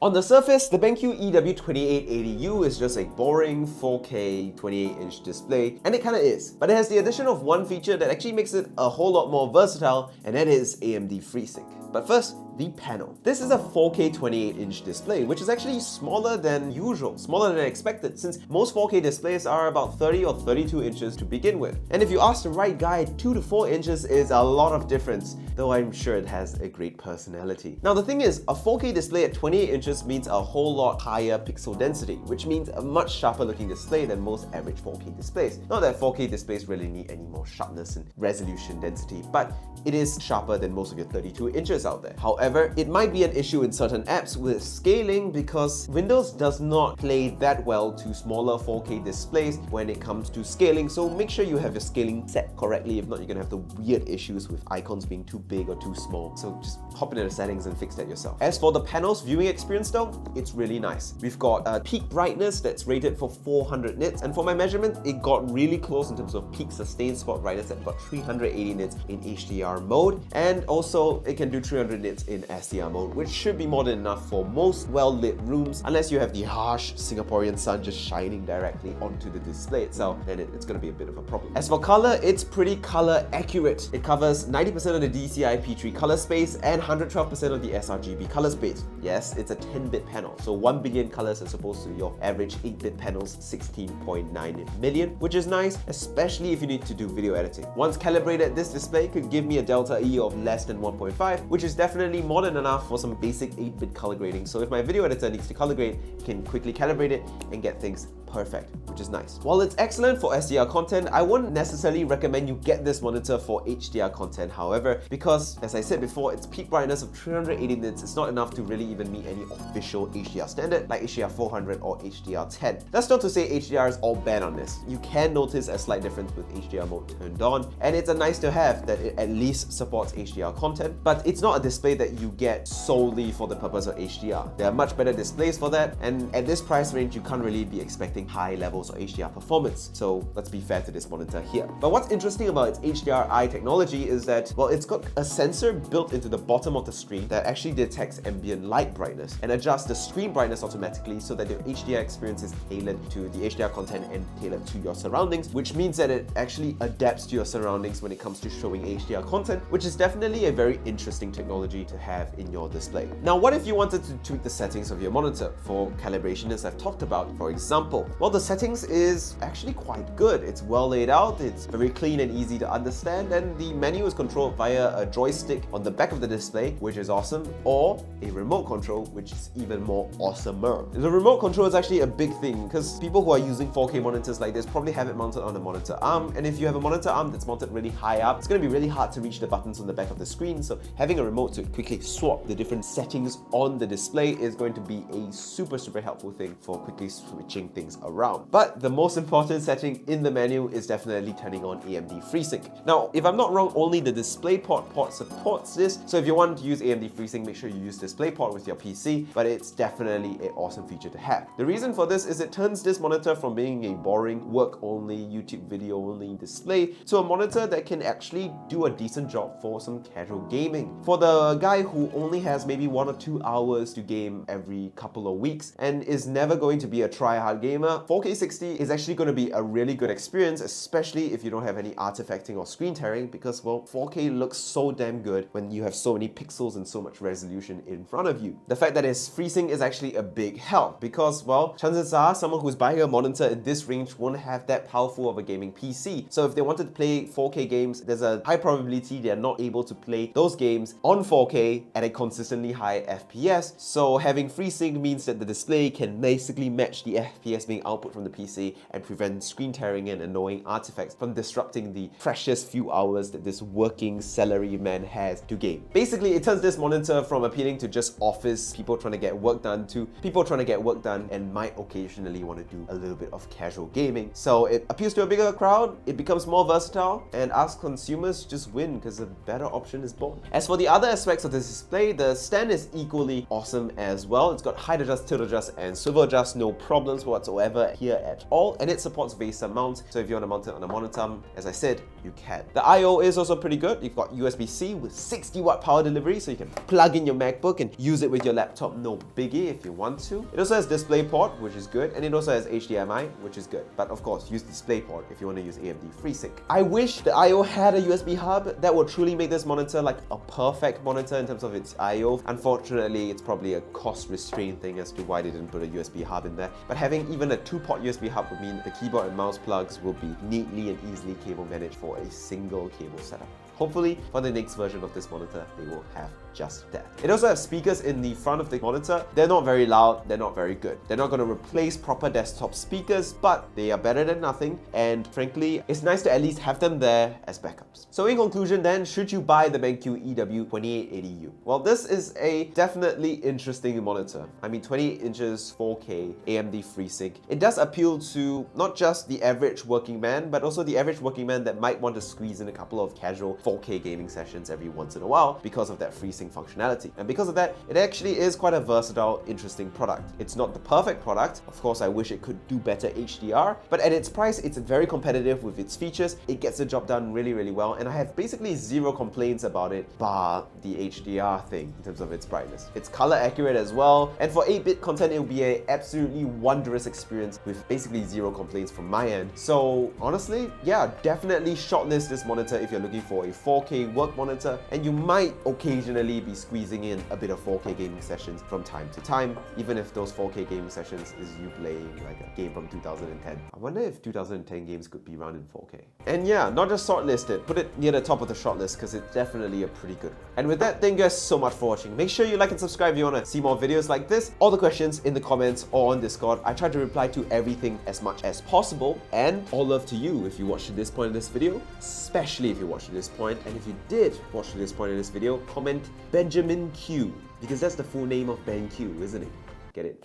On the surface, the BenQ EW2880U is just a boring 4K 28-inch display, and it kinda is. But it has the addition of one feature that actually makes it a whole lot more versatile, and that is AMD FreeSync. But first, the panel. This is a 4K 28-inch display, which is actually smaller than usual, smaller than expected, since most 4K displays are about 30 or 32 inches to begin with. And if you ask the right guy, 2 to 4 inches is a lot of difference, though I'm sure it has a great personality. Now the thing is, a 4K display at 28 inches means a whole lot higher pixel density, which means a much sharper looking display than most average 4K displays. Not that 4K displays really need any more sharpness and resolution density, but it is sharper than most of your 32 inches out there. However, it might be an issue in certain apps with scaling because Windows does not play that well to smaller 4K displays when it comes to scaling, so make sure you have your scaling set correctly. If not, you're gonna have the weird issues with icons being too big or too small. So just hop into the settings and fix that yourself. As for the panel's viewing experience though, it's really nice. We've got a peak brightness that's rated for 400 nits, and for my measurement, it got really close in terms of peak sustained spot brightness at about 380 nits in HDR mode, and also it can do 300 nits in SDR mode, which should be more than enough for most well-lit rooms, unless you have the harsh Singaporean sun just shining directly onto the display itself, then it's going to be a bit of a problem. As for color, it's pretty color accurate. It covers 90% of the DCI P3 color space and 112% of the sRGB color space. Yes, it's a 10-bit panel, so 1 billion colors as opposed to your average 8-bit panel's 16.9 million, which is nice, especially if you need to do video editing. Once calibrated, this display could give me a delta E of less than 1.5, which is definitely more than enough for some basic 8-bit color grading. So if my video editor needs to color grade, it can quickly calibrate it and get things perfect, which is nice. While it's excellent for SDR content, I wouldn't necessarily recommend you get this monitor for HDR content, however, because as I said before, its peak brightness of 380 nits is not enough to really even meet any official HDR standard like HDR 400 or HDR 10. That's not to say HDR is all bad on this. You can notice a slight difference with HDR mode turned on, and it's a nice to have that it at least supports HDR content, but it's not a display that you get solely for the purpose of HDR. There are much better displays for that, and at this price range, you can't really be expecting high levels of HDR performance. So let's be fair to this monitor here. But what's interesting about its HDR-I technology is that, well, it's got a sensor built into the bottom of the screen that actually detects ambient light brightness and adjusts the screen brightness automatically so that your HDR experience is tailored to the HDR content and tailored to your surroundings, which means that it actually adapts to your surroundings when it comes to showing HDR content, which is definitely a very interesting technology to have in your display. Now, what if you wanted to tweak the settings of your monitor for calibration, as I've talked about? For example, well, the settings is actually quite good. It's well laid out, it's very clean and easy to understand, and the menu is controlled via a joystick on the back of the display, which is awesome, or a remote control, which is even more awesomer. The remote control is actually a big thing because people who are using 4K monitors like this probably have it mounted on a monitor arm, and if you have a monitor arm that's mounted really high up, it's going to be really hard to reach the buttons on the back of the screen, so having a remote to quickly swap the different settings on the display is going to be a super helpful thing for quickly switching things around. But the most important setting in the menu is definitely turning on AMD FreeSync. Now, if I'm not wrong, only the DisplayPort port supports this, so if you want to use AMD FreeSync, make sure you use DisplayPort with your PC, but it's definitely an awesome feature to have. The reason for this is it turns this monitor from being a boring work-only, YouTube video-only display to a monitor that can actually do a decent job for some casual gaming. For the guy who only has maybe 1 or 2 hours to game every couple of weeks and is never going to be a try-hard gamer, 4K 60 is actually going to be a really good experience, especially if you don't have any artifacting or screen tearing, because, well, 4K looks so damn good when you have so many pixels and so much resolution in front of you. The fact that it's FreeSync is actually a big help because, well, chances are someone who's buying a monitor in this range won't have that powerful of a gaming PC. So if they wanted to play 4K games, there's a high probability they're not able to play those games on 4K at a consistently high FPS. So having FreeSync means that the display can basically match the FPS being output from the PC and prevent screen tearing and annoying artifacts from disrupting the precious few hours that this working salary man has to game. Basically, it turns this monitor from appealing to just office people trying to get work done to people trying to get work done and might occasionally want to do a little bit of casual gaming. So it appeals to a bigger crowd, it becomes more versatile, and us consumers just win because a better option is born. As for the other aspects of this display, the stand is equally awesome as well. It's got height adjust, tilt adjust, and swivel adjust, no problems whatsoever here at all, and it supports VESA mount. So if you want to mount it on a monitor arm, as I said, you can. The I/O is also pretty good. You've got USB-C with 60-watt power delivery, so you can plug in your MacBook and use it with your laptop, no biggie if you want to. It also has DisplayPort, which is good, and it also has HDMI, which is good. But of course, use DisplayPort if you want to use AMD FreeSync. I wish the I/O had a USB hub. That would truly make this monitor like a perfect monitor in terms of its I/O. Unfortunately, it's probably a cost restraint thing as to why they didn't put a USB hub in there. But having even a 2-port USB hub would mean the keyboard and mouse plugs will be neatly and easily cable managed for a single cable setup. Hopefully, for the next version of this monitor, they will have just that. It also has speakers in the front of the monitor. They're not very loud, they're not very good. They're not going to replace proper desktop speakers, but they are better than nothing. And frankly, it's nice to at least have them there as backups. So in conclusion then, should you buy the BenQ Ew2880U? Well, this is a definitely interesting monitor. I mean, 28 inches, 4K, AMD FreeSync. It does appeal to not just the average working man, but also the average working man that might want to squeeze in a couple of casual 4K gaming sessions every once in a while because of that FreeSync functionality. And because of that, it actually is quite a versatile, interesting product. It's not the perfect product. Of course, I wish it could do better HDR, but at its price, it's very competitive with its features. It gets the job done really, really well, and I have basically zero complaints about it, bar the HDR thing in terms of its brightness. It's color accurate as well, and for 8-bit content, it will be an absolutely wondrous experience with basically zero complaints from my end. So honestly, yeah, definitely shortlist this monitor if you're looking for a 4K work monitor, and you might occasionally be squeezing in a bit of 4K gaming sessions from time to time, even if those 4K gaming sessions is you playing like a game from 2010. I wonder if 2010 games could be run in 4K. And yeah, not just shortlist it, put it near the top of the shortlist because it's definitely a pretty good one. And with that, thank you guys so much for watching. Make sure you like and subscribe if you want to see more videos like this. All the questions in the comments or on Discord. I try to reply to everything as much as possible. And all love to you if you watched to this point in this video, especially if you watched to this point. And if you did watch to this point in this video, comment Benjamin Q, because that's the full name of BenQ, isn't it? Get it?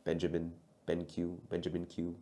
Benjamin, BenQ, Benjamin Q.